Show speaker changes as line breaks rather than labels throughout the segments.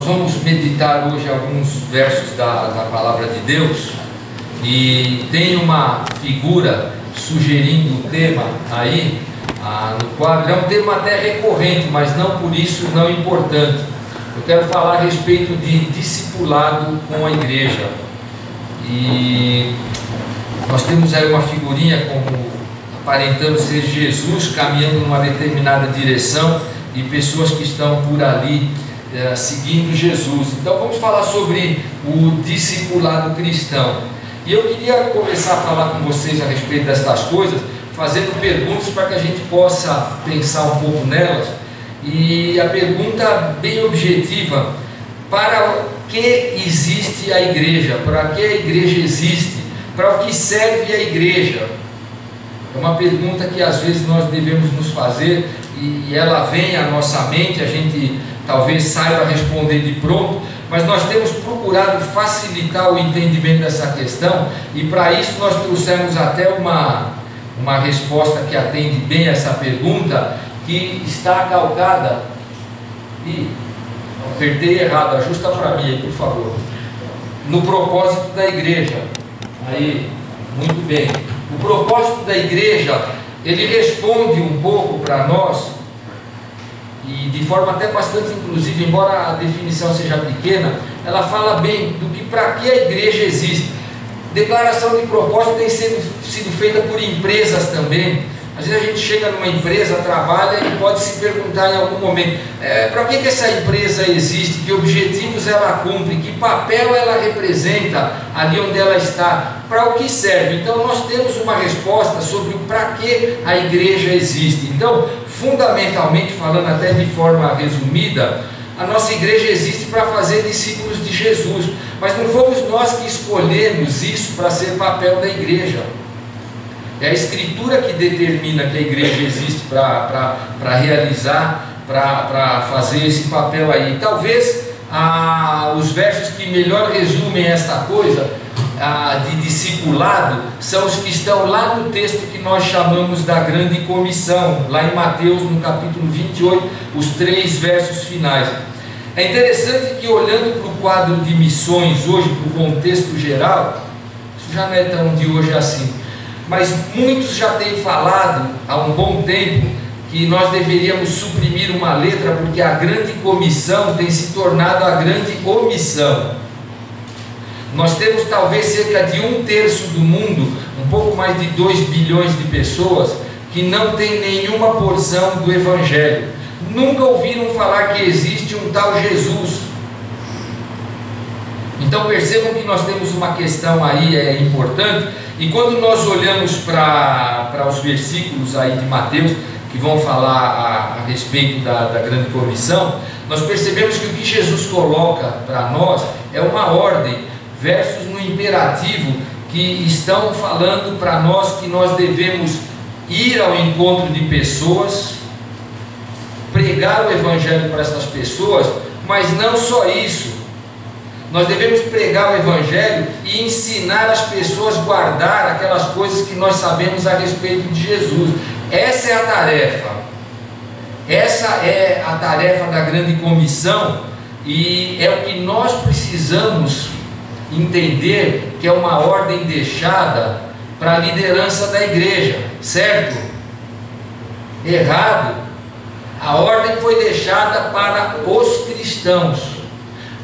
Vamos meditar hoje alguns versos da palavra de Deus, e tem uma figura sugerindo o tema aí no quadro. É um tema até recorrente, mas não por isso não importante. Eu quero falar a respeito de discipulado com a igreja, e nós temos aí uma figurinha como aparentando ser Jesus caminhando numa determinada direção e pessoas que estão por ali seguindo Jesus. Então vamos falar sobre o discipulado cristão, e eu queria começar a falar com vocês a respeito destas coisas, fazendo perguntas para que a gente possa pensar um pouco nelas. E a pergunta bem objetiva: para que existe a igreja? Para que a igreja existe? Para o que serve a igreja? É uma pergunta que às vezes nós devemos nos fazer, e ela vem à nossa mente, a gente talvez saiba responder de pronto, mas nós temos procurado facilitar o entendimento dessa questão, e para isso nós trouxemos até uma resposta que atende bem essa pergunta, que está calcada, e apertei errado, ajusta para mim aí, por favor, no propósito da igreja. Aí, muito bem. O propósito da igreja, ele responde um pouco para nós, e de forma até bastante inclusiva, embora a definição seja pequena, ela fala bem do que, para que a igreja existe. Declaração de propósito tem sido feita por empresas também. Às vezes a gente chega numa empresa, trabalha e pode se perguntar em algum momento: para que essa empresa existe? Que objetivos ela cumpre? Que papel ela representa ali onde ela está? Para o que serve? Então nós temos uma resposta sobre o para que a igreja existe. Então, fundamentalmente falando, até de forma resumida, a nossa igreja existe para fazer discípulos de Jesus, mas não fomos nós que escolhemos isso para ser papel da igreja. É a Escritura que determina que a igreja existe para realizar, para fazer esse papel aí. Talvez os versos que melhor resumem esta coisa de discipulado são os que estão lá no texto que nós chamamos da Grande Comissão, lá em Mateus, no capítulo 28, os 3 versos finais. É interessante que, olhando para o quadro de missões hoje, para o contexto geral, isso já não é tão de hoje assim, mas muitos já têm falado há um bom tempo que nós deveríamos suprimir uma letra, porque a Grande Comissão tem se tornado a Grande Omissão. Nós temos talvez cerca de 1/3 do mundo, um pouco mais de 2 bilhões de pessoas, que não tem nenhuma porção do Evangelho. Nunca ouviram falar que existe um tal Jesus. Então percebam que nós temos uma questão aí importante, e quando nós olhamos para os versículos aí de Mateus, que vão falar a respeito da Grande Comissão, nós percebemos que o que Jesus coloca para nós é uma ordem, versos no imperativo, que estão falando para nós que nós devemos ir ao encontro de pessoas, pregar o Evangelho para essas pessoas, mas não só isso. Nós devemos pregar o Evangelho e ensinar as pessoas a guardar aquelas coisas que nós sabemos a respeito de Jesus. Essa é a tarefa. Essa é a tarefa da Grande Comissão, e é o que nós precisamos entender, que é uma ordem deixada para a liderança da igreja, certo? Errado. A ordem foi deixada para os cristãos.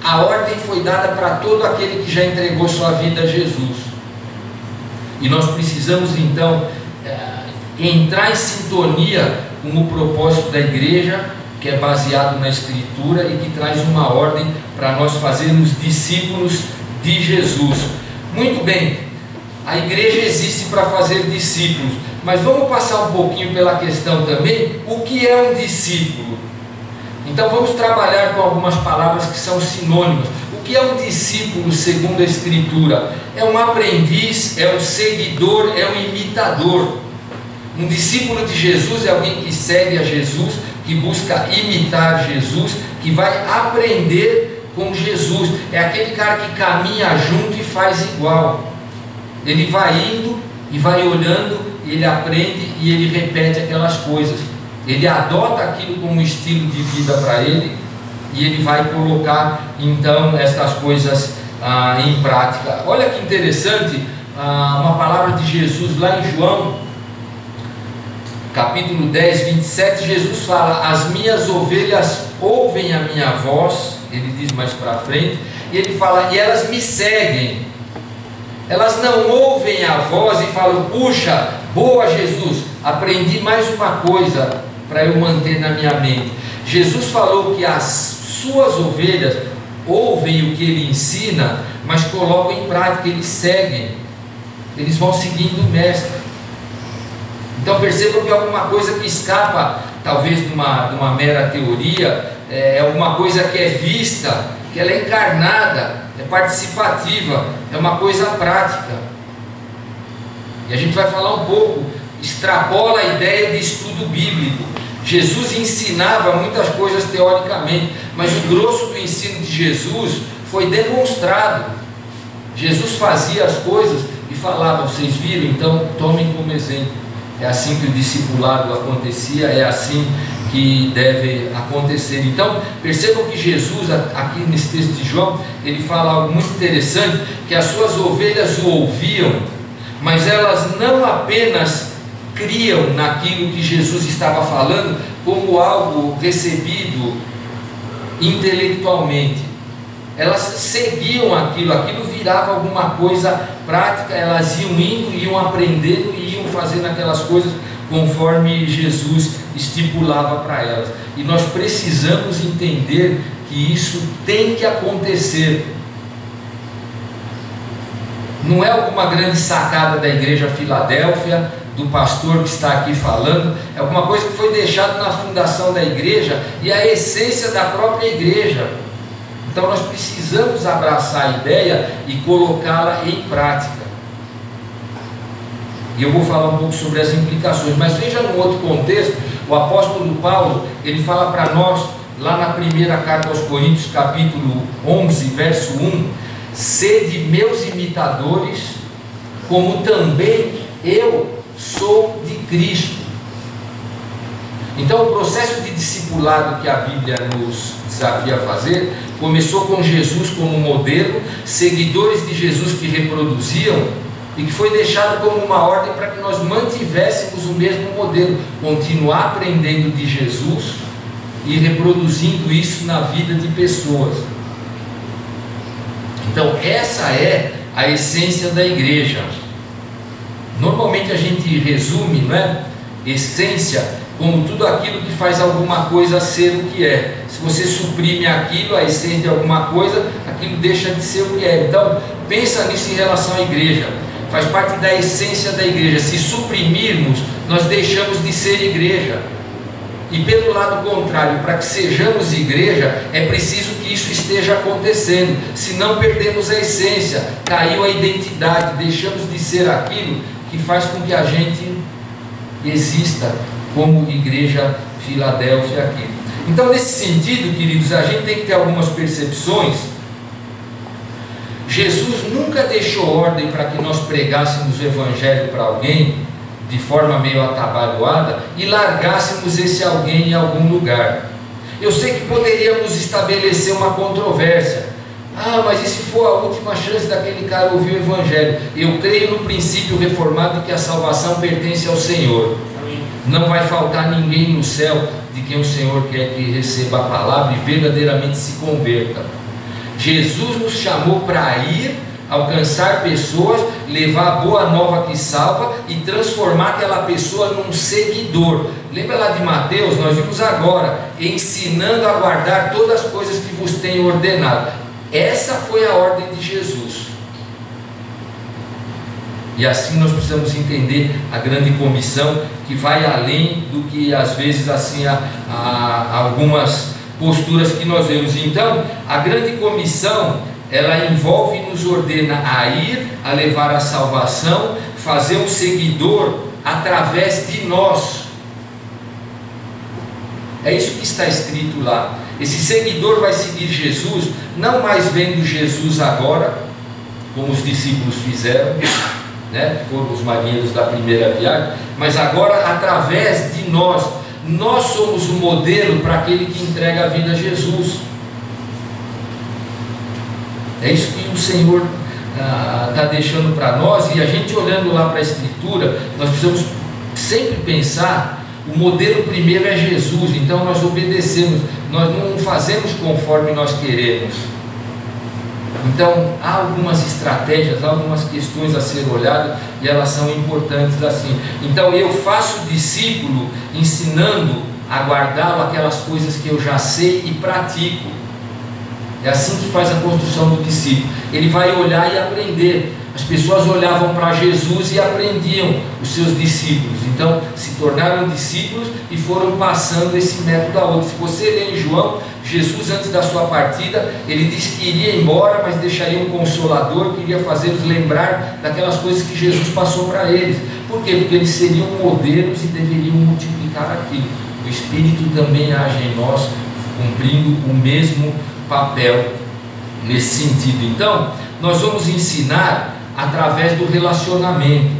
A ordem foi dada para todo aquele que já entregou sua vida a Jesus. E nós precisamos então entrar em sintonia com o propósito da igreja, que é baseado na Escritura e que traz uma ordem para nós fazermos discípulos de Jesus. Muito bem, a igreja existe para fazer discípulos, mas vamos passar um pouquinho pela questão também: o que é um discípulo? Então vamos trabalhar com algumas palavras que são sinônimas. O que é um discípulo segundo a Escritura? É um aprendiz, é um seguidor, é um imitador. Um discípulo de Jesus é alguém que segue a Jesus, que busca imitar Jesus, que vai aprender com Jesus. É aquele cara que caminha junto e faz igual. Ele vai indo e vai olhando, e ele aprende e ele repete aquelas coisas. Ele adota aquilo como estilo de vida para ele, e ele vai colocar então estas coisas em prática. Olha que interessante, uma palavra de Jesus lá em João capítulo 10, 27, Jesus fala: as minhas ovelhas ouvem a minha voz, ele diz mais para frente, e ele fala, e elas me seguem. Elas não ouvem a voz e falam: puxa, boa Jesus, aprendi mais uma coisa para eu manter na minha mente. Jesus falou que as suas ovelhas ouvem o que ele ensina, mas colocam em prática, eles seguem, eles vão seguindo o mestre. Então percebam que é alguma coisa que escapa talvez de uma mera teoria, é alguma coisa que é vista, que ela é encarnada, é participativa, é uma coisa prática. E a gente vai falar um pouco, extrapola a ideia de estudo bíblico. Jesus ensinava muitas coisas teoricamente, mas o grosso do ensino de Jesus foi demonstrado. Jesus fazia as coisas e falava: vocês viram? Então tomem como exemplo. É assim que o discipulado acontecia, é assim que deve acontecer. Então percebam que Jesus, aqui nesse texto de João, ele fala algo muito interessante, que as suas ovelhas o ouviam, mas elas não apenas criam naquilo que Jesus estava falando como algo recebido intelectualmente, elas seguiam aquilo virava alguma coisa prática, elas iam indo, iam aprendendo e iam fazendo aquelas coisas conforme Jesus estipulava para elas. E nós precisamos entender que isso tem que acontecer. Não é alguma grande sacada da igreja Filadélfia, do pastor que está aqui falando, é alguma coisa que foi deixada na fundação da igreja e a essência da própria igreja. Então nós precisamos abraçar a ideia e colocá-la em prática. E eu vou falar um pouco sobre as implicações, mas veja num outro contexto, o apóstolo Paulo, ele fala para nós, lá na primeira carta aos Coríntios, capítulo 11, verso 1, sede meus imitadores, como também eu sou de Cristo. Então o processo de discipulado que a Bíblia nos desafia a fazer, começou com Jesus como modelo, seguidores de Jesus que reproduziam, e que foi deixado como uma ordem para que nós mantivéssemos o mesmo modelo, continuar aprendendo de Jesus e reproduzindo isso na vida de pessoas. Então essa é a essência da igreja. Normalmente a gente resume, não é? Essência como tudo aquilo que faz alguma coisa ser o que é. Se você suprime aquilo, a essência de alguma coisa, aquilo deixa de ser o que é. Então pensa nisso em relação à igreja. Faz parte da essência da igreja. Se suprimirmos, nós deixamos de ser igreja. E pelo lado contrário, para que sejamos igreja, é preciso que isso esteja acontecendo. Senão perdemos a essência, caiu a identidade, deixamos de ser aquilo que faz com que a gente exista como igreja Filadélfia aqui. Então nesse sentido, queridos, a gente tem que ter algumas percepções. Jesus nunca deixou ordem para que nós pregássemos o evangelho para alguém de forma meio atabalhoada e largássemos esse alguém em algum lugar. Eu sei que poderíamos estabelecer uma controvérsia. Mas e se for a última chance daquele cara ouvir o evangelho? Eu creio no princípio reformado de que a salvação pertence ao Senhor. Não vai faltar ninguém no céu de quem o Senhor quer que receba a palavra e verdadeiramente se converta. Jesus nos chamou para ir, alcançar pessoas, levar a boa nova que salva e transformar aquela pessoa num seguidor. Lembra lá de Mateus? Nós vimos agora, ensinando a guardar todas as coisas que vos tenho ordenado. Essa foi a ordem de Jesus. E assim nós precisamos entender a grande comissão, que vai além do que às vezes assim algumas posturas que nós vemos. Então a grande comissão, ela envolve e nos ordena a ir, a levar a salvação, fazer um seguidor através de nós. É isso que está escrito lá. Esse seguidor vai seguir Jesus, não mais vendo Jesus agora, como os discípulos fizeram, que foram os marinheiros da primeira viagem, mas agora através de nós. Nós somos o modelo para aquele que entrega a vida a Jesus. É isso que o Senhor está deixando para nós. E a gente olhando lá para a Escritura, nós precisamos sempre pensar, o modelo primeiro é Jesus. Então nós obedecemos, nós não fazemos conforme nós queremos. Então há algumas estratégias, há algumas questões a ser olhadas, e elas são importantes assim. Então eu faço discípulo ensinando a guardá-lo aquelas coisas que eu já sei e pratico. É assim que faz a construção do discípulo. Ele vai olhar e aprender. As pessoas olhavam para Jesus e aprendiam, os seus discípulos. Então se tornaram discípulos e foram passando esse método a outros. Se você ler em João, Jesus, antes da sua partida, ele disse que iria embora, mas deixaria um consolador, queria fazê-los lembrar daquelas coisas que Jesus passou para eles. Por quê? Porque eles seriam modelos e deveriam multiplicar aquilo. O Espírito também age em nós, cumprindo o mesmo papel nesse sentido. Então nós vamos ensinar através do relacionamento.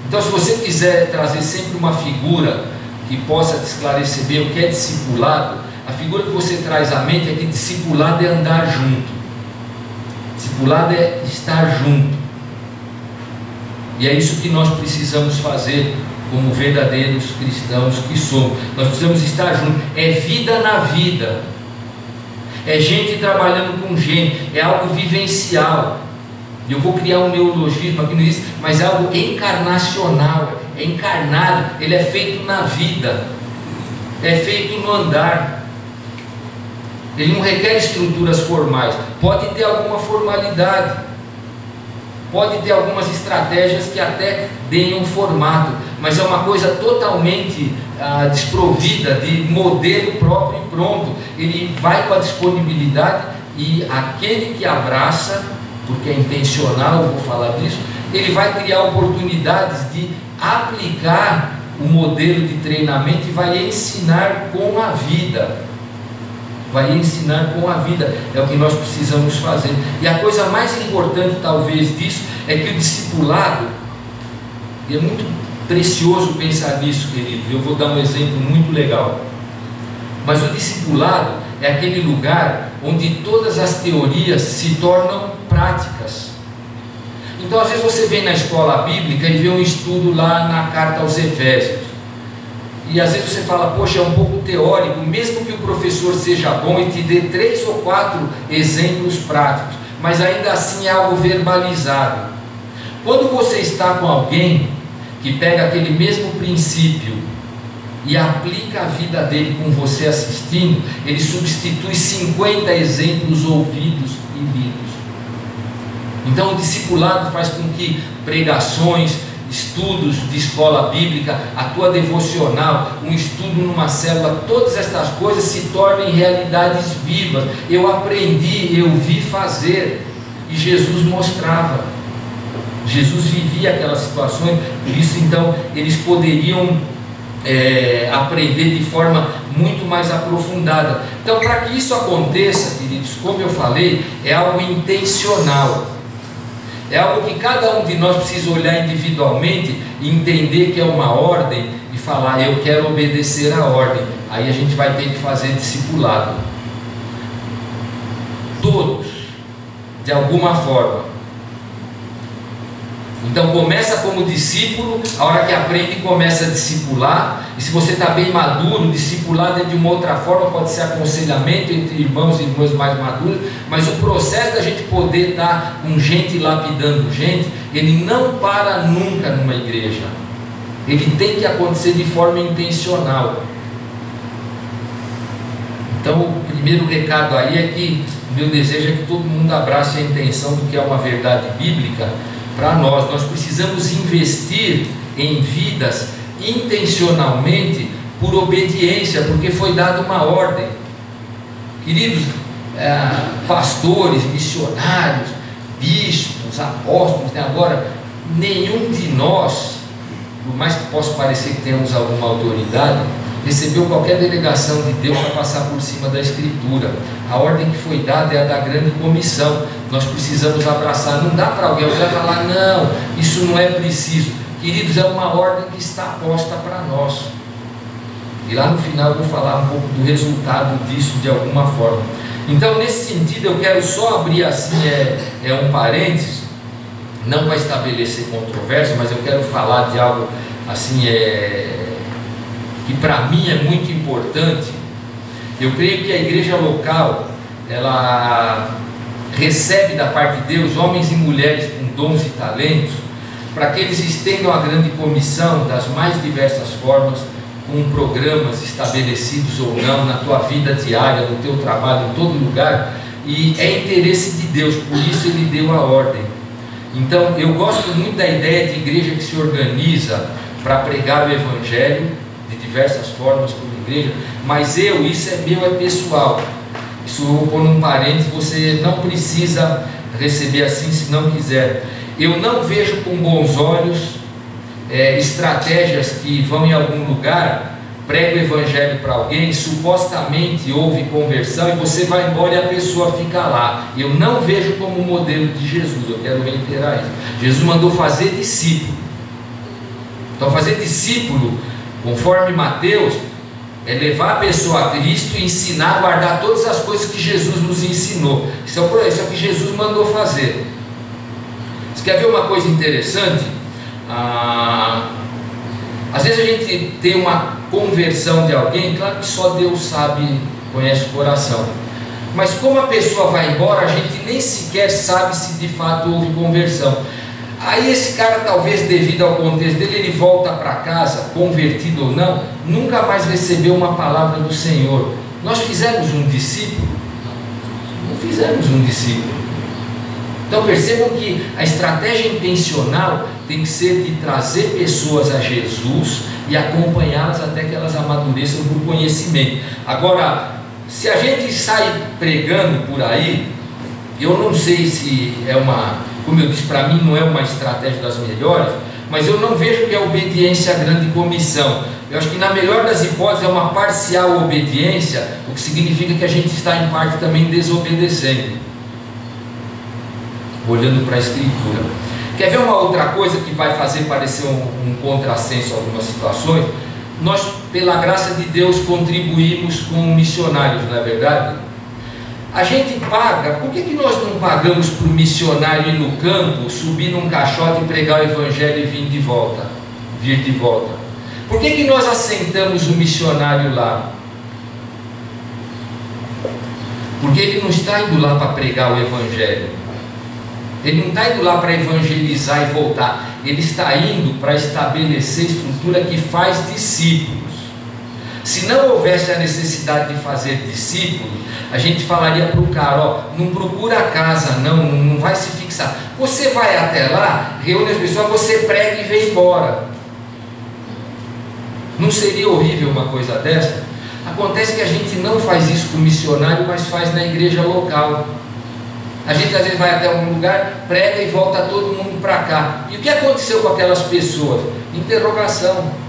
Então, se você quiser trazer sempre uma figura que possa te esclarecer bem o que é discipulado, a figura que você traz à mente é que discipulado é andar junto, discipulado é estar junto, e é isso que nós precisamos fazer como verdadeiros cristãos que somos. Nós precisamos estar juntos. É vida na vida, é gente trabalhando com gente, é algo vivencial. Eu vou criar um neologismo aqui no início, mas é algo encarnacional, é encarnado, ele é feito na vida, é feito no andar. Ele não requer estruturas formais. Pode ter alguma formalidade, pode ter algumas estratégias que até deem um formato, mas é uma coisa totalmente desprovida de modelo próprio e pronto. Ele vai com a disponibilidade, e aquele que abraça, porque é intencional, eu vou falar disso, ele vai criar oportunidades de aplicar o modelo de treinamento e vai ensinar com a vida. Vai ensinar com a vida, é o que nós precisamos fazer. E a coisa mais importante talvez disso é que o discipulado, e é muito precioso pensar nisso, querido. Eu vou dar um exemplo muito legal. Mas o discipulado é aquele lugar onde todas as teorias se tornam práticas. Então às vezes você vem na escola bíblica e vê um estudo lá na carta aos Efésios, e às vezes você fala, poxa, é um pouco teórico, mesmo que o professor seja bom e te dê 3 ou 4 exemplos práticos, mas ainda assim é algo verbalizado. Quando você está com alguém que pega aquele mesmo princípio e aplica a vida dele com você assistindo, ele substitui 50 exemplos ouvidos e lidos. Então o discipulado faz com que pregações, estudos de escola bíblica, a tua devocional, um estudo numa célula, todas estas coisas se tornem realidades vivas. Eu aprendi, eu vi fazer, e Jesus mostrava, Jesus vivia aquelas situações. Por isso então eles poderiam aprender de forma muito mais aprofundada. Então, para que isso aconteça, queridos, como eu falei, é algo intencional, é algo que cada um de nós precisa olhar individualmente e entender que é uma ordem e falar, eu quero obedecer a ordem. Aí a gente vai ter que fazer discipulado, todos, de alguma forma. Então começa como discípulo, a hora que aprende começa a discipular. E se você está bem maduro, discipulado é de uma outra forma, pode ser aconselhamento entre irmãos e irmãs mais maduros. Mas o processo da gente poder estar com gente lapidando gente, ele não para nunca numa igreja. Ele tem que acontecer de forma intencional. Então o primeiro recado aí é que o meu desejo é que todo mundo abrace a intenção do que é uma verdade bíblica. Para nós precisamos investir em vidas intencionalmente por obediência, porque foi dada uma ordem. Queridos, pastores, missionários, bispos, apóstolos, agora, nenhum de nós, por mais que possa parecer que tenhamos alguma autoridade, recebeu qualquer delegação de Deus para passar por cima da Escritura. A ordem que foi dada é a da grande comissão. Nós precisamos abraçar. Não dá para alguém falar, não, isso não é preciso. Queridos, é uma ordem que está posta para nós. E lá no final eu vou falar um pouco do resultado disso de alguma forma. Então, nesse sentido, eu quero só abrir assim um parênteses, não para estabelecer controvérsia, mas eu quero falar de algo assim que para mim é muito importante. Eu creio que a igreja local, ela recebe da parte de Deus homens e mulheres com dons e talentos, para que eles estendam a grande comissão das mais diversas formas, com programas estabelecidos ou não na tua vida diária, no teu trabalho, em todo lugar, e é interesse de Deus, por isso Ele deu a ordem. Então eu gosto muito da ideia de igreja que se organiza para pregar o Evangelho de diversas formas como igreja, mas isso é meu, é pessoal. Isso eu vou pôr num parênteses, você não precisa receber assim se não quiser. Eu não vejo com bons olhos estratégias que vão em algum lugar, prega o Evangelho para alguém, supostamente houve conversão e você vai embora e a pessoa fica lá. Eu não vejo como modelo de Jesus, eu quero reiterar isso. Jesus mandou fazer discípulo. Então fazer discípulo, conforme Mateus, é levar a pessoa a Cristo e ensinar a guardar todas as coisas que Jesus nos ensinou. Isso é o que Jesus mandou fazer. Você quer ver uma coisa interessante? Às vezes a gente tem uma conversão de alguém, claro que só Deus sabe, conhece o coração, mas como a pessoa vai embora, a gente nem sequer sabe se de fato houve conversão. Aí esse cara, talvez devido ao contexto dele, ele volta para casa, convertido ou não, nunca mais recebeu uma palavra do Senhor. Nós fizemos um discípulo? Não fizemos um discípulo. Então percebam que a estratégia intencional tem que ser de trazer pessoas a Jesus e acompanhá-las até que elas amadureçam no conhecimento. Agora, se a gente sai pregando por aí, eu não sei se como eu disse, para mim não é uma estratégia das melhores, mas eu não vejo que é obediência à grande comissão. Eu acho que na melhor das hipóteses é uma parcial obediência, o que significa que a gente está em parte também desobedecendo, olhando para a Escritura. Quer ver uma outra coisa que vai fazer parecer um contrassenso em algumas situações? Nós, pela graça de Deus, contribuímos com missionários, não é verdade? A gente paga, por que nós não pagamos para o missionário ir no campo, subir num caixote e pregar o Evangelho e vir de volta? Por que nós assentamos o missionário lá? Porque ele não está indo lá para pregar o Evangelho. Ele não está indo lá para evangelizar e voltar. Ele está indo para estabelecer estrutura que faz discípulos. Se não houvesse a necessidade de fazer discípulos, a gente falaria para o cara, não procura a casa, não vai se fixar. Você vai até lá, reúne as pessoas, você prega e vem embora. Não seria horrível uma coisa dessa? Acontece que a gente não faz isso com o missionário, mas faz na igreja local. A gente às vezes vai até algum lugar, prega e volta todo mundo para cá. E o que aconteceu com aquelas pessoas? Interrogação.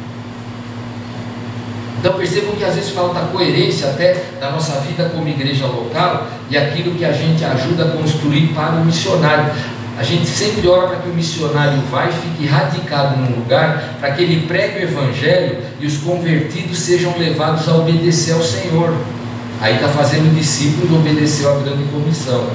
Então percebam que às vezes falta coerência até da nossa vida como igreja local e aquilo que a gente ajuda a construir para o missionário. A gente sempre ora para que o missionário vá e fique radicado num lugar, para que ele pregue o Evangelho e os convertidos sejam levados a obedecer ao Senhor. Aí está fazendo discípulos e obedeceu à grande comissão.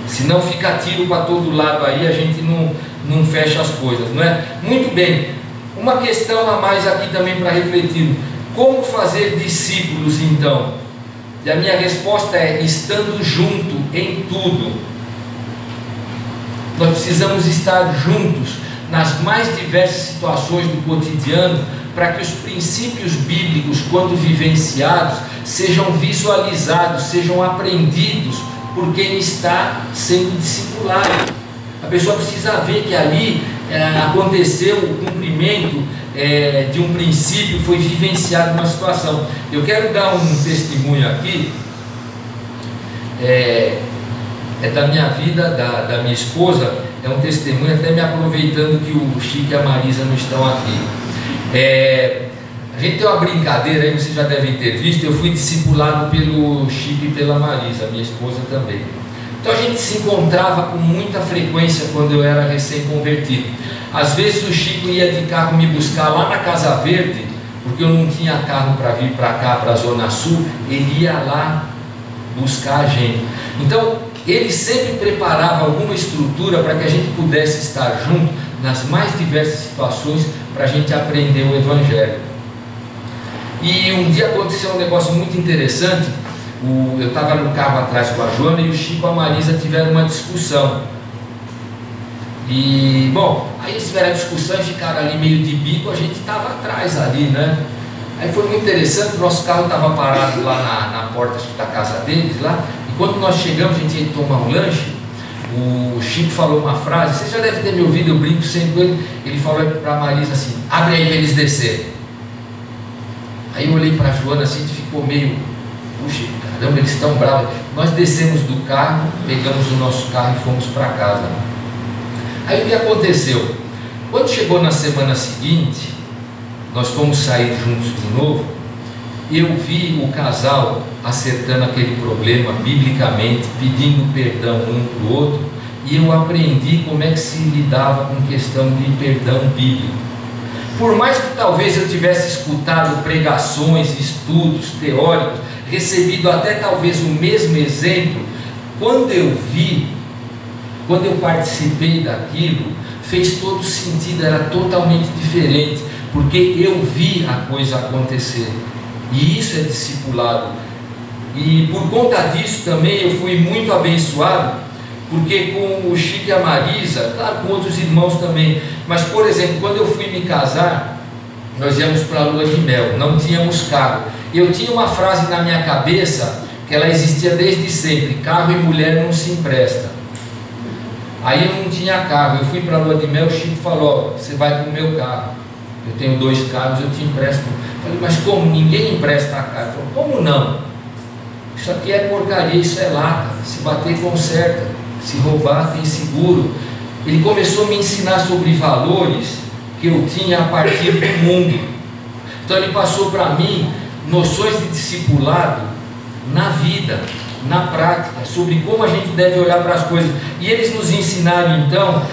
Se não fica tiro para todo lado aí, a gente não fecha as coisas, não é? Muito bem, uma questão a mais aqui também para refletir: como fazer discípulos então? E a minha resposta é: estando junto em tudo. Nós precisamos estar juntos nas mais diversas situações do cotidiano, para que os princípios bíblicos, quando vivenciados, sejam visualizados, sejam aprendidos por quem está sendo discipulado. A pessoa precisa ver que ali aconteceu o cumprimento de um princípio, foi vivenciado uma situação. Eu quero dar um testemunho aqui, é da minha vida, da minha esposa, é um testemunho, até me aproveitando que o Chico e a Marisa não estão aqui. A gente tem uma brincadeira aí, vocês já devem ter visto. Eu fui discipulado pelo Chico e pela Marisa, minha esposa também. Então a gente se encontrava com muita frequência quando eu era recém-convertido. Às vezes o Chico ia de carro me buscar lá na Casa Verde, porque eu não tinha carro para vir para cá, para a Zona Sul. Ele ia lá buscar a gente. Então, ele sempre preparava alguma estrutura para que a gente pudesse estar junto nas mais diversas situações para a gente aprender o Evangelho. E um dia aconteceu um negócio muito interessante. Eu estava no carro atrás com a Joana e o Chico e a Marisa tiveram uma discussão. E, bom, aí eles tiveram a discussão e ficaram ali meio de bico, a gente estava atrás ali, né? Aí foi muito interessante, o nosso carro estava parado lá na porta da casa deles, lá. E quando nós chegamos, a gente ia tomar um lanche, o Chico falou uma frase, você já deve ter me ouvido, eu brinco sempre com ele. Ele falou para a Marisa assim: abre aí para eles descerem. Aí eu olhei para a Joana assim, e ficou meio, puxa, caramba, eles estão bravos. Nós descemos do carro, pegamos o nosso carro e fomos para casa. Aí o que aconteceu? Quando chegou na semana seguinte, nós fomos sair juntos de novo, eu vi o casal acertando aquele problema biblicamente, pedindo perdão um para o outro, e eu aprendi como é que se lidava com questão de perdão bíblico. Por mais que talvez eu tivesse escutado pregações, estudos teóricos, recebido até talvez o mesmo exemplo, quando eu participei daquilo, fez todo sentido, era totalmente diferente, porque eu vi a coisa acontecer, e isso é discipulado. E por conta disso também eu fui muito abençoado, porque com o Chico e a Marisa, claro, com outros irmãos também, mas por exemplo, quando eu fui me casar, nós íamos para a lua de mel, não tínhamos carro. Eu tinha uma frase na minha cabeça, que ela existia desde sempre: carro e mulher não se empresta. Aí eu não tinha carro, eu fui para a lua de mel, o Chico falou: ó, você vai com o meu carro, eu tenho 2 carros, eu te empresto. Eu falei: mas como? Ninguém empresta carro. Ele falou: como não? Isso aqui é porcaria, isso é lata, se bater conserta, se roubar tem seguro. Ele começou a me ensinar sobre valores que eu tinha a partir do mundo. Então ele passou para mim noções de discipulado na vida, na prática, sobre como a gente deve olhar para as coisas. E eles nos ensinaram então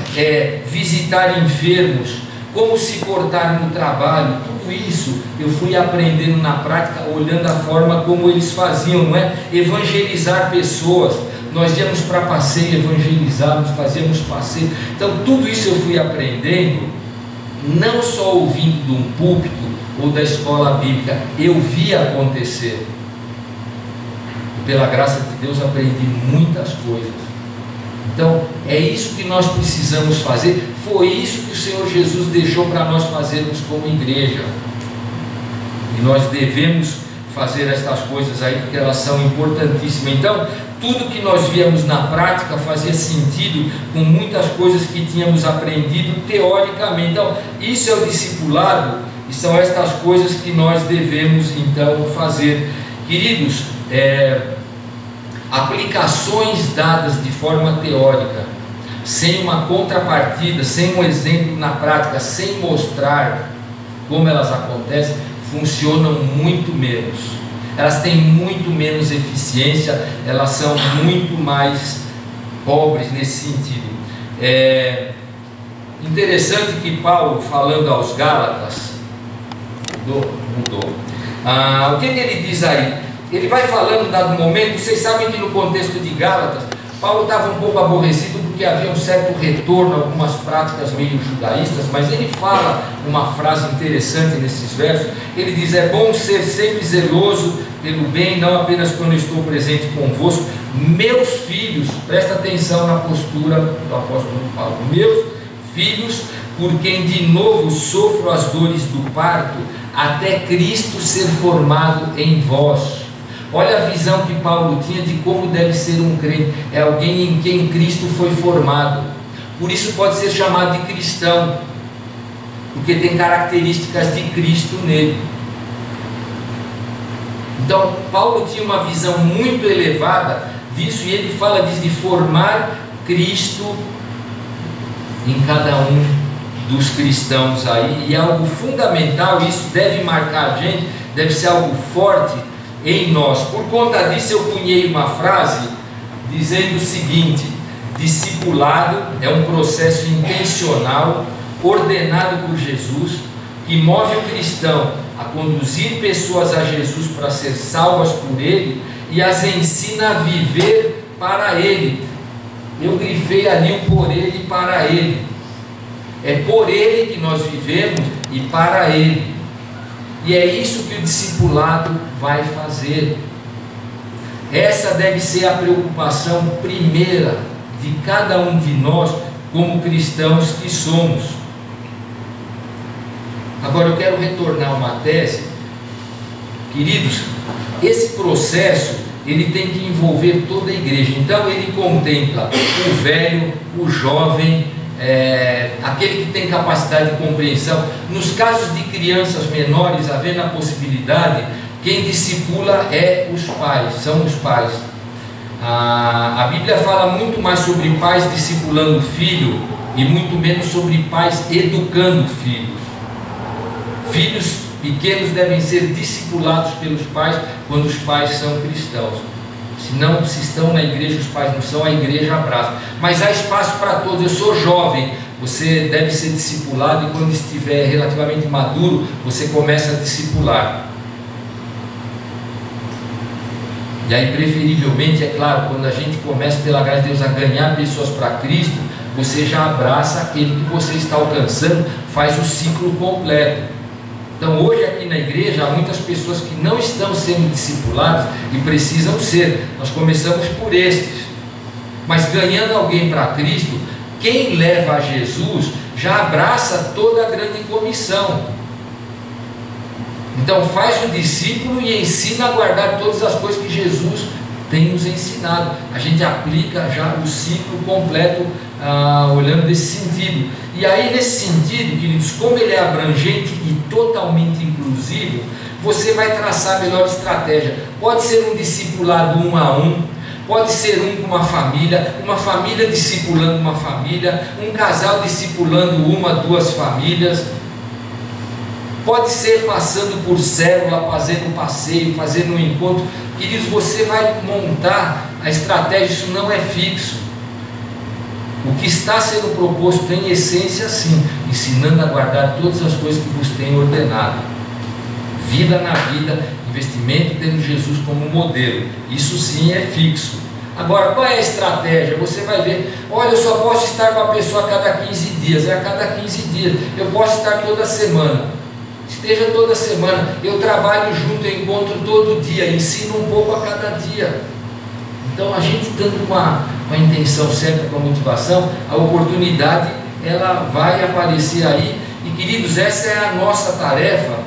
visitar enfermos, como se portar no trabalho. Tudo isso eu fui aprendendo na prática, olhando a forma como eles faziam, não é? Evangelizar pessoas. Nós íamos para passeio, evangelizávamos, fazíamos passeio. Então tudo isso eu fui aprendendo, não só ouvindo de um púlpito ou da escola bíblica, eu vi acontecer. E pela graça de Deus aprendi muitas coisas. Então é isso que nós precisamos fazer. Foi isso que o Senhor Jesus deixou para nós fazermos como igreja. E nós devemos fazer estas coisas aí, porque elas são importantíssimas. Então tudo que nós víamos na prática fazia sentido com muitas coisas que tínhamos aprendido teoricamente. Então isso é o discipulado, e são estas coisas que nós devemos então fazer. Queridos, aplicações dadas de forma teórica, sem uma contrapartida, sem um exemplo na prática, sem mostrar como elas acontecem, funcionam muito menos. Elas têm muito menos eficiência, elas são muito mais pobres nesse sentido. Interessante que Paulo, falando aos Gálatas, mudou. O que ele diz aí? Ele vai falando dado momento. Vocês sabem que no contexto de Gálatas, Paulo estava um pouco aborrecido porque havia um certo retorno a algumas práticas meio judaístas, mas ele fala uma frase interessante nesses versos. Ele diz: é bom ser sempre zeloso pelo bem, não apenas quando estou presente convosco, meus filhos. Presta atenção na postura do apóstolo Paulo: meus filhos, por quem de novo sofro as dores do parto, até Cristo ser formado em vós. Olha a visão que Paulo tinha de como deve ser um crente. É alguém em quem Cristo foi formado. Por isso pode ser chamado de cristão, porque tem características de Cristo nele. Então Paulo tinha uma visão muito elevada disso, e ele fala de formar Cristo em cada um dos cristãos aí, e é algo fundamental. Isso deve marcar a gente, deve ser algo forte em nós. Por conta disso eu cunhei uma frase dizendo o seguinte: discipulado é um processo intencional, ordenado por Jesus, que move o cristão a conduzir pessoas a Jesus para ser salvas por Ele, e as ensina a viver para Ele. Eu grifei ali o por Ele e para Ele. É por Ele que nós vivemos e para Ele. E é isso que o discipulado vai fazer. Essa deve ser a preocupação primeira de cada um de nós, como cristãos que somos. Agora eu quero retornar uma tese. Queridos, esse processo ele tem que envolver toda a igreja. Então ele contempla o velho, o jovem, aquele que tem capacidade de compreensão. Nos casos de crianças menores, havendo a possibilidade, quem discipula os pais, são os pais. A Bíblia fala muito mais sobre pais discipulando filho e muito menos sobre pais educando filhos. Filhos pequenos devem ser discipulados pelos pais quando os pais são cristãos. Senão, se estão na igreja, os pais não são, a igreja abraça. Mas há espaço para todos. Eu sou jovem, você deve ser discipulado, e quando estiver relativamente maduro, você começa a discipular. E aí, preferivelmente, é claro, quando a gente começa, pela graça de Deus, a ganhar pessoas para Cristo, você já abraça aquele que você está alcançando, faz o ciclo completo. Então hoje aqui na igreja há muitas pessoas que não estão sendo discipuladas e precisam ser. Nós começamos por estes, mas ganhando alguém para Cristo, quem leva a Jesus já abraça toda a grande comissão. Então faz o discípulo e ensina a guardar todas as coisas que Jesus tem nos ensinado. A gente aplica já o ciclo completo, olhando desse sentido. E aí, nesse sentido, queridos, como ele é abrangente e totalmente inclusivo, você vai traçar a melhor estratégia. Pode ser um discipulado 1 a 1, pode ser com uma família discipulando uma família, um casal discipulando 1 a 2 famílias, pode ser passando por célula, fazendo um passeio, fazendo um encontro. Queridos, você vai montar a estratégia, isso não é fixo. O que está sendo proposto em essência, sim, ensinando a guardar todas as coisas que vos tenho ordenado. Vida na vida, investimento tendo Jesus como modelo. Isso sim é fixo. Agora, qual é a estratégia? Você vai ver, olha, eu só posso estar com a pessoa a cada 15 dias. É a cada 15 dias. Eu posso estar toda semana. Esteja toda semana. Eu trabalho junto, eu encontro todo dia, ensino um pouco a cada dia. Então a gente estando com a intenção certa, com a motivação, a oportunidade ela vai aparecer aí. E queridos, essa é a nossa tarefa.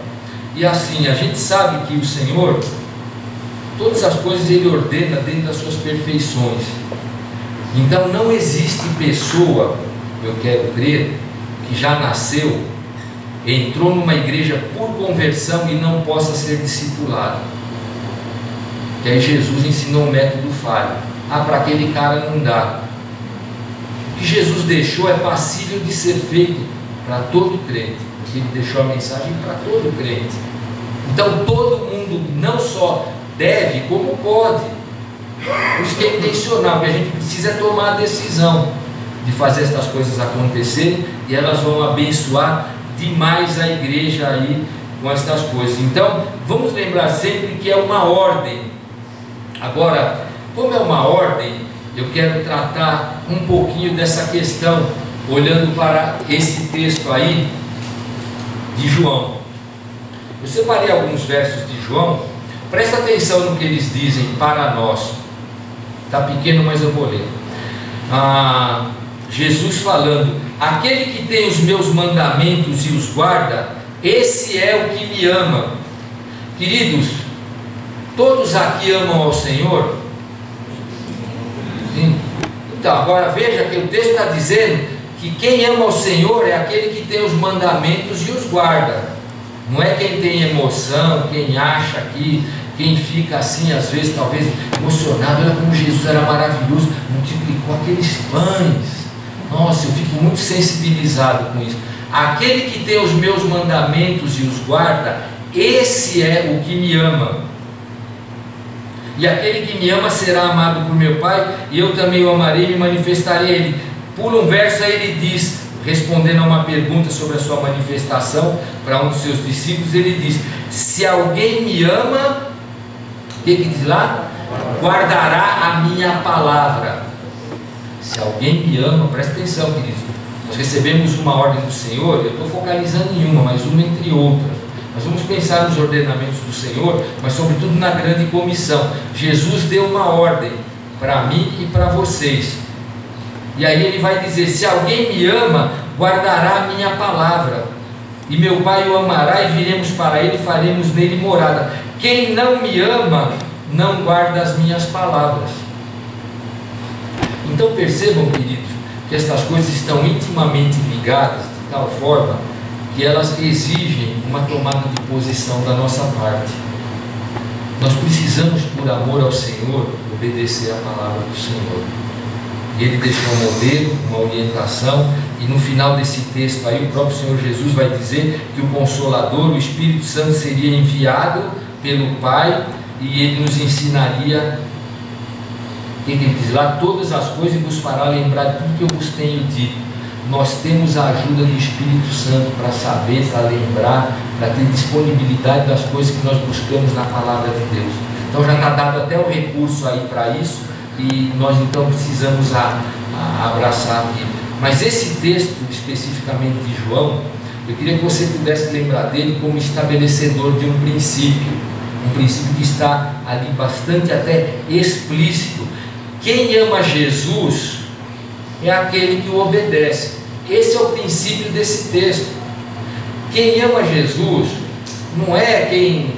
E assim, a gente sabe que o Senhor, todas as coisas Ele ordena dentro das suas perfeições. Então não existe pessoa, eu quero crer, que já nasceu, entrou numa igreja por conversão e não possa ser discipulado. Que aí Jesus ensinou um método falho. Para aquele cara não dá. O que Jesus deixou é passível de ser feito para todo crente. Ele deixou a mensagem para todo crente. Então todo mundo não só deve, como pode. Por isso que é intencional, porque a gente precisa tomar a decisão de fazer essas coisas acontecerem, e elas vão abençoar demais a igreja aí com estas coisas. Então vamos lembrar sempre que é uma ordem. Agora, como é uma ordem, eu quero tratar um pouquinho dessa questão, olhando para esse texto aí de João. Eu separei alguns versos de João. Presta atenção no que eles dizem para nós. Está pequeno, mas eu vou ler. Jesus falando: aquele que tem os meus mandamentos e os guarda, esse é o que me ama. Queridos, todos aqui amam ao Senhor? Sim. Então, agora veja que o texto está dizendo que quem ama ao Senhor é aquele que tem os mandamentos e os guarda. Não é quem tem emoção, quem acha que, quem fica assim, às vezes, talvez emocionado. Olha como Jesus era maravilhoso, multiplicou aqueles pães. Nossa, eu fico muito sensibilizado com isso. Aquele que tem os meus mandamentos e os guarda, esse é o que me ama. E aquele que me ama será amado por meu Pai, e eu também o amarei e me manifestarei a ele. Pula um verso, aí ele diz, respondendo a uma pergunta sobre a sua manifestação para um dos seus discípulos, ele diz: se alguém me ama, que diz lá? Guardará a minha palavra. Se alguém me ama, presta atenção, queridos. Nós recebemos uma ordem do Senhor, eu estou focalizando em uma, mas uma entre outras. Nós vamos pensar nos ordenamentos do Senhor, mas sobretudo na grande comissão. Jesus deu uma ordem para mim e para vocês. E aí ele vai dizer: se alguém me ama, guardará a minha palavra. E meu Pai o amará, e viremos para ele e faremos nele morada. Quem não me ama, não guarda as minhas palavras. Então percebam, queridos, que estas coisas estão intimamente ligadas, de tal forma que elas exigem uma tomada de posição da nossa parte. Nós precisamos, por amor ao Senhor, obedecer a palavra do Senhor. E ele deixou um modelo, uma orientação, e no final desse texto aí o próprio Senhor Jesus vai dizer que o Consolador, o Espírito Santo, seria enviado pelo Pai, e ele nos ensinaria, que ele diz lá, todas as coisas, e vos fará lembrar de tudo que eu vos tenho dito. Nós temos a ajuda do Espírito Santo para saber, para lembrar, para ter disponibilidade das coisas que nós buscamos na palavra de Deus. Então já está dado até o recurso aí para isso, e nós então precisamos abraçar aqui. Mas esse texto especificamente de João, eu queria que você pudesse lembrar dele como estabelecedor de um princípio que está ali bastante até explícito. Quem ama Jesus é aquele que o obedece. Esse é o princípio desse texto. Quem ama Jesus não é quem,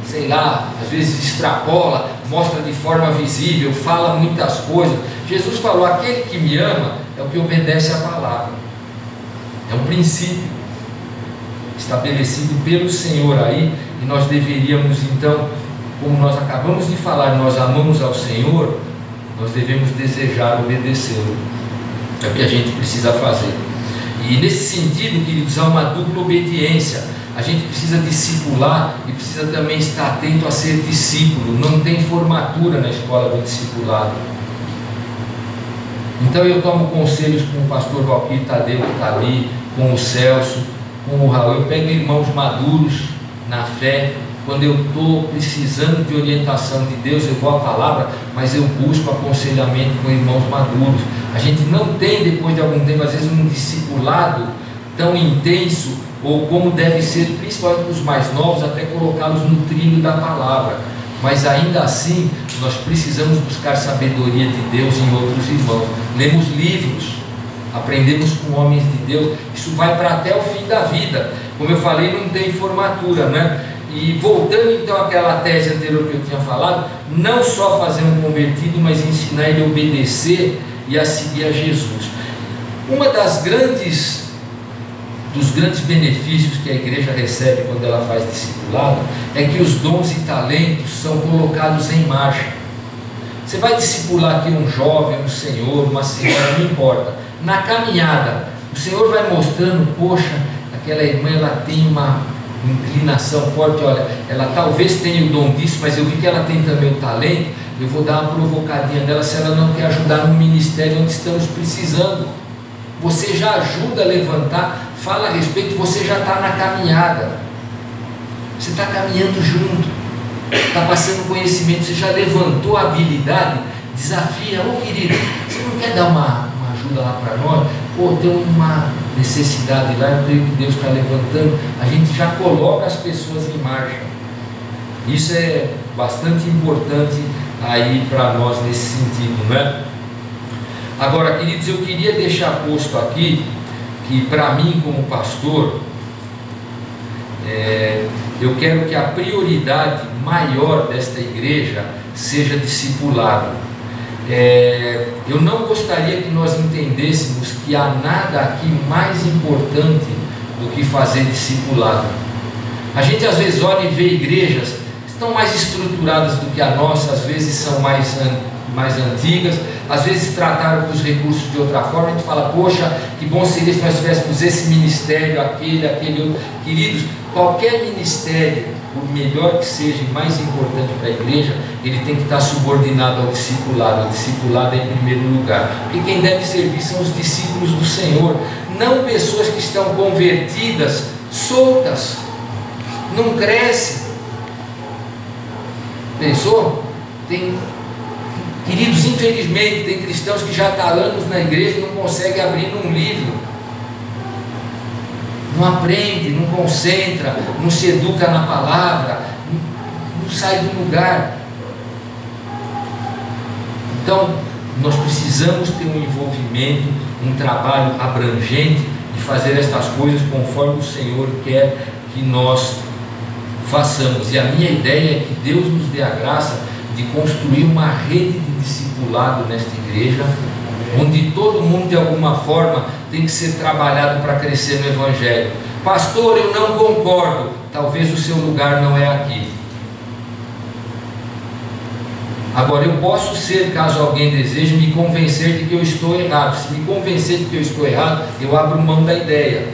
sei lá, às vezes extrapola, mostra de forma visível, fala muitas coisas. Jesus falou: aquele que me ama é o que obedece a palavra. É um princípio estabelecido pelo Senhor aí, e nós deveríamos então, como nós acabamos de falar, nós amamos ao Senhor, nós devemos desejar obedecê-lo. É o que a gente precisa fazer. E nesse sentido, queridos, há uma dupla obediência. A gente precisa discipular e precisa também estar atento a ser discípulo. Não tem formatura na escola do discipulado. Então eu tomo conselhos com o pastor Valquírio Tadeu, que está ali, com o Celso, com o Raul. Eu pego irmãos maduros na fé. Quando eu estou precisando de orientação de Deus, eu vou à palavra, mas eu busco aconselhamento com irmãos maduros. A gente não tem, depois de algum tempo, às vezes um discipulado tão intenso, ou como deve ser, principalmente os mais novos, até colocá-los no trilho da palavra. Mas ainda assim, nós precisamos buscar sabedoria de Deus em outros irmãos. Lemos livros, aprendemos com homens de Deus. Isso vai para até o fim da vida. Como eu falei, não tem formatura, né? E voltando então àquela tese anterior que eu tinha falado, não só fazer um convertido, mas ensinar ele a obedecer e a seguir a Jesus. Dos grandes benefícios que a igreja recebe quando ela faz discipulado é que os dons e talentos são colocados em marcha. Você vai discipular aqui um jovem, um senhor, uma senhora, não importa. Na caminhada, o Senhor vai mostrando: poxa, aquela irmã, ela tem uma inclinação forte, olha, ela talvez tenha o dom disso, mas eu vi que ela tem também o talento, eu vou dar uma provocadinha nela se ela não quer ajudar no ministério onde estamos precisando. Você já ajuda a levantar, fala a respeito, você já está na caminhada, você está caminhando junto, está passando conhecimento, você já levantou a habilidade, desafia: ô querido, você não quer dar uma ajuda lá para nós? Pô, tem uma necessidade lá, eu creio que Deus está levantando. A gente já coloca as pessoas em marcha. Isso é bastante importante aí para nós nesse sentido, né? Agora, queridos, eu queria deixar posto aqui que para mim como pastor, eu quero que a prioridade maior desta igreja seja discipulado. Eu não gostaria que nós entendêssemos que há nada aqui mais importante do que fazer discipulado. A gente às vezes olha e vê igrejas que estão mais estruturadas do que a nossa, às vezes são mais antigas, às vezes trataram os recursos de outra forma. A gente fala: poxa, que bom seria se nós tivéssemos esse ministério, aquele outro. Queridos, qualquer ministério, por melhor que seja e mais importante para a igreja, ele tem que estar subordinado ao discipulado. O discipulado é em primeiro lugar, porque quem deve servir são os discípulos do Senhor, não pessoas que estão convertidas, soltas, não crescem. Pensou? Queridos, infelizmente, tem cristãos que já estão há anos na igreja e não conseguem abrir um livro. Não aprende, não concentra, não se educa na palavra, não sai do lugar. Então, nós precisamos ter um envolvimento, um trabalho abrangente de fazer estas coisas conforme o Senhor quer que nós façamos. E a minha ideia é que Deus nos dê a graça de construir uma rede de discipulado nesta igreja, onde todo mundo de alguma forma tem que ser trabalhado para crescer no Evangelho. Pastor, eu não concordo. Talvez o seu lugar não é aqui. Agora, eu posso ser, caso alguém deseje, me convencer de que eu estou errado. Se me convencer de que eu estou errado, eu abro mão da ideia.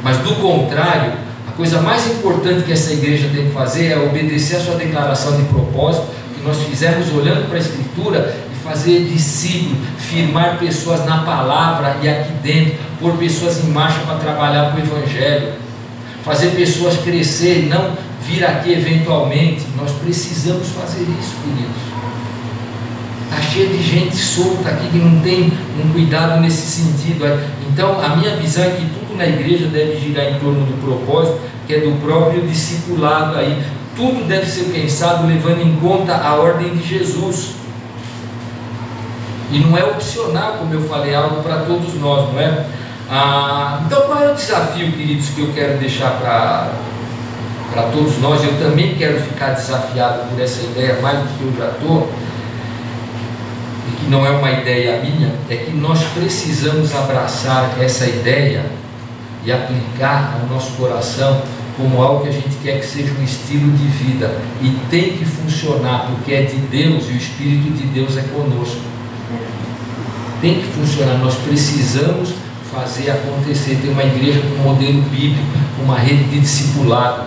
Mas do contrário, a coisa mais importante que essa igreja tem que fazer é obedecer a sua declaração de propósito, que nós fizemos olhando para a Escritura, e fazer discípulos, firmar pessoas na palavra e aqui dentro, pôr pessoas em marcha para trabalhar com o Evangelho, fazer pessoas crescer e não vir aqui eventualmente. Nós precisamos fazer isso, queridos. Está cheio de gente solta aqui que não tem um cuidado nesse sentido. Então a minha visão é que tudo na igreja deve girar em torno do propósito, que é do próprio discipulado aí. Tudo deve ser pensado levando em conta a ordem de Jesus. E não é opcional, como eu falei, é algo para todos nós, não é? Então qual é o desafio, queridos, que eu quero deixar para todos nós? Eu também quero ficar desafiado por essa ideia, mais do que eu já estou, e que não é uma ideia minha, é que nós precisamos abraçar essa ideia e aplicar ao nosso coração como algo que a gente quer que seja um estilo de vida, e tem que funcionar, porque é de Deus e o Espírito de Deus é conosco. Tem que funcionar, nós precisamos fazer acontecer. Tem uma igreja com um modelo bíblico, uma rede de discipulado,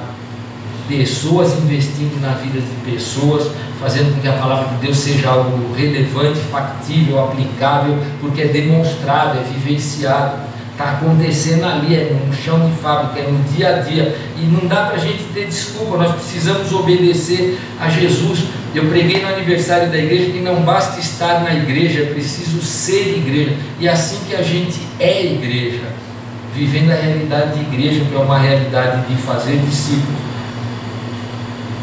pessoas investindo na vida de pessoas, fazendo com que a palavra de Deus seja algo relevante, factível, aplicável, porque é demonstrado, é vivenciado, está acontecendo ali, é no chão de fábrica, é no dia a dia, e não dá para a gente ter desculpa. Nós precisamos obedecer a Jesus. Eu preguei no aniversário da igreja que não basta estar na igreja, é preciso ser igreja, e é assim que a gente é igreja, vivendo a realidade de igreja, que é uma realidade de fazer discípulos.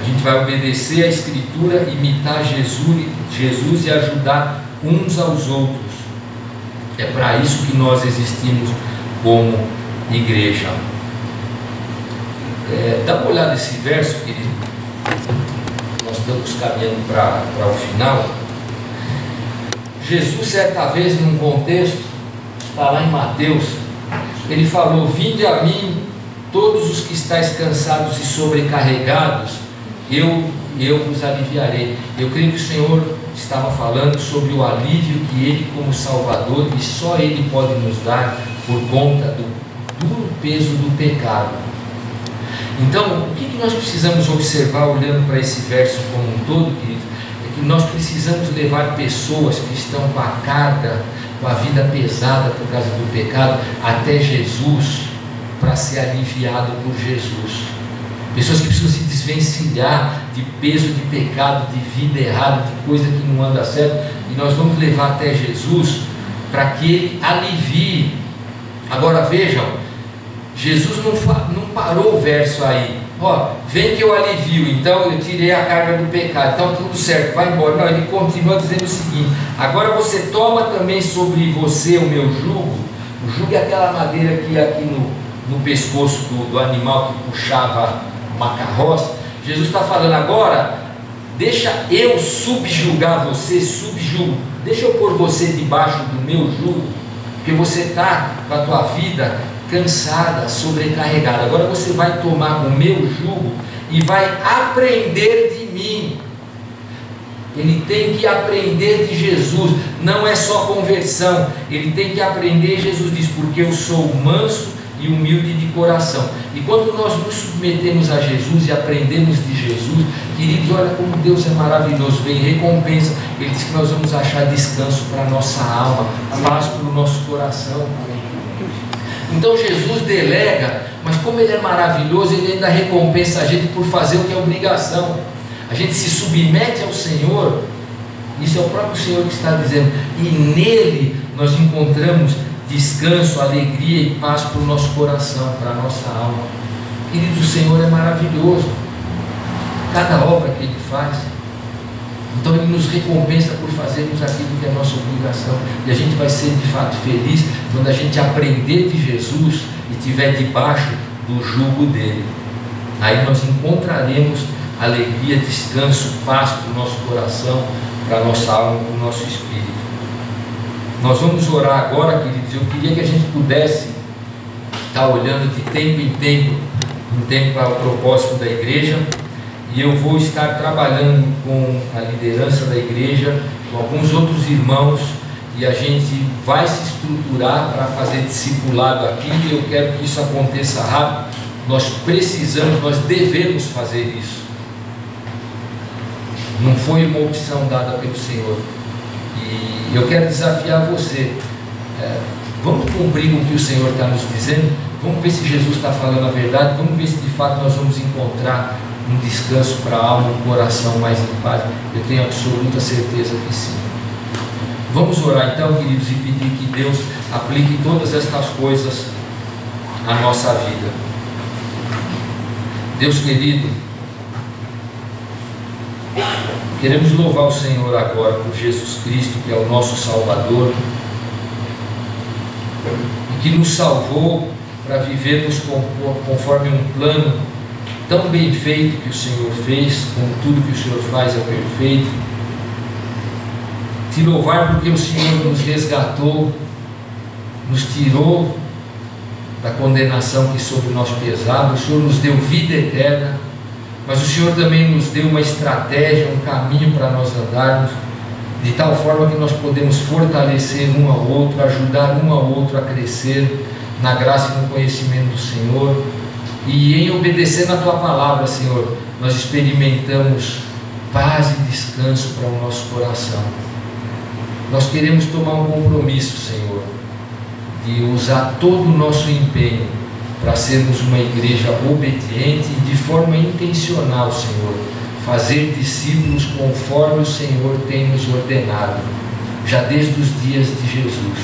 A gente vai obedecer a Escritura, imitar Jesus e ajudar uns aos outros. É para isso que nós existimos como igreja. Dá uma olhada nesse verso, querido. Nós estamos caminhando para o final. Jesus, certa vez, num contexto, está lá em Mateus, ele falou: vinde a mim todos os que estáis cansados e sobrecarregados, eu vos aliviarei. Eu creio que o Senhor estava falando sobre o alívio que Ele, como Salvador, e só Ele pode nos dar por conta do duro peso do pecado. Então, o que nós precisamos observar olhando para esse verso como um todo, querido? É que nós precisamos levar pessoas que estão com a carga, com a vida pesada por causa do pecado, até Jesus, para ser aliviado por Jesus. Pessoas que precisam se desvencilhar de peso de pecado, de vida errada, de coisa que não anda certo, e nós vamos levar até Jesus para que Ele alivie. Agora vejam, Jesus não parou o verso aí, vem que eu alivio, então eu tirei a carga do pecado, então tudo certo, vai embora. Não, Ele continua dizendo o seguinte: agora você toma também sobre você o meu jugo. O jugo é aquela madeira que ia aqui no pescoço do animal que puxava uma carroça. Jesus está falando agora: deixa eu subjugar você, deixa eu pôr você debaixo do meu jugo, porque você está com a tua vida cansada, sobrecarregada. Agora você vai tomar o meu jugo e vai aprender de mim. Ele tem que aprender de Jesus, não é só conversão, ele tem que aprender. Jesus diz: porque eu sou manso e humilde de coração. E quando nós nos submetemos a Jesus e aprendemos de Jesus, queridos, olha como Deus é maravilhoso, vem recompensa. Ele diz que nós vamos achar descanso para a nossa alma, paz para o nosso coração. Então Jesus delega, mas como Ele é maravilhoso, Ele ainda recompensa a gente por fazer o que é obrigação. a gente se submete ao Senhor, isso é o próprio Senhor que está dizendo, e nele nós encontramos descanso, alegria e paz para o nosso coração, para a nossa alma. Queridos, o Senhor é maravilhoso, cada obra que Ele faz, então Ele nos recompensa por fazermos aquilo que é nossa obrigação, e a gente vai ser de fato feliz quando a gente aprender de Jesus e estiver debaixo do jugo dele. Aí nós encontraremos alegria, descanso, paz para o nosso coração, para a nossa alma, para o nosso espírito. Nós vamos orar agora, queridos. Eu queria que a gente pudesse estar olhando de tempo em tempo para o propósito da igreja, e eu vou estar trabalhando com a liderança da igreja, com alguns outros irmãos, e a gente vai se estruturar para fazer discipulado aqui, e eu quero que isso aconteça rápido. Nós precisamos, nós devemos fazer isso. Não foi uma opção dada pelo Senhor. E eu quero desafiar você. Vamos cumprir o que o Senhor está nos dizendo? Vamos ver se Jesus está falando a verdade. Vamos ver se de fato nós vamos encontrar um descanso para a alma, um coração mais em paz. Eu tenho absoluta certeza que sim. Vamos orar então, queridos, e pedir que Deus aplique todas estas coisas à nossa vida. Deus querido, queremos louvar o Senhor agora por Jesus Cristo, que é o nosso Salvador, e que nos salvou para vivermos conforme um plano tão bem feito que o Senhor fez, como tudo que o Senhor faz é perfeito. Te louvar porque o Senhor nos resgatou, nos tirou da condenação que sobre nós pesava. O Senhor nos deu vida eterna, mas o Senhor também nos deu uma estratégia, um caminho para nós andarmos, de tal forma que nós podemos fortalecer um ao outro, ajudar um ao outro a crescer na graça e no conhecimento do Senhor. E em obedecer na Tua palavra, Senhor, nós experimentamos paz e descanso para o nosso coração. Nós queremos tomar um compromisso, Senhor, de usar todo o nosso empenho para sermos uma igreja obediente e de forma intencional, Senhor, fazer discípulos conforme o Senhor tem nos ordenado, já desde os dias de Jesus.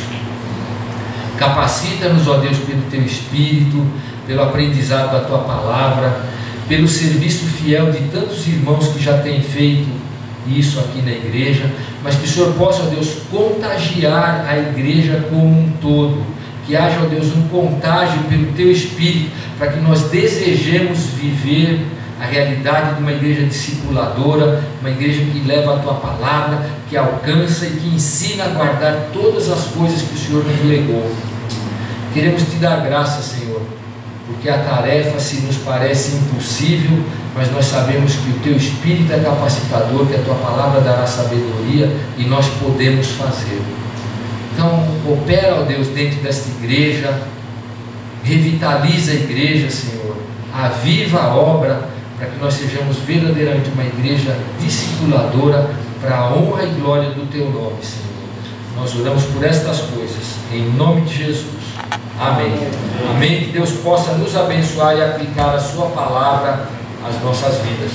Capacita-nos, ó Deus, pelo Teu Espírito, pelo aprendizado da Tua palavra, pelo serviço fiel de tantos irmãos que já têm feito isso aqui na igreja, mas que o Senhor possa, ó Deus, contagiar a igreja como um todo, que haja, ó Deus, um contágio pelo Teu Espírito, para que nós desejemos viver a realidade de uma igreja discipuladora, uma igreja que leva a Tua palavra, que alcança e que ensina a guardar todas as coisas que o Senhor nos legou. Queremos Te dar graça, Senhor, porque a tarefa se nos parece impossível, mas nós sabemos que o Teu Espírito é capacitador, que a Tua palavra dará sabedoria e nós podemos fazer. Então, opera, ó Deus, dentro desta igreja, revitaliza a igreja, Senhor, aviva a obra, para que nós sejamos verdadeiramente uma igreja discipuladora, para a honra e glória do Teu nome, Senhor. Nós oramos por estas coisas, em nome de Jesus. Amém. Amém. Que Deus possa nos abençoar e aplicar a Sua palavra às nossas vidas.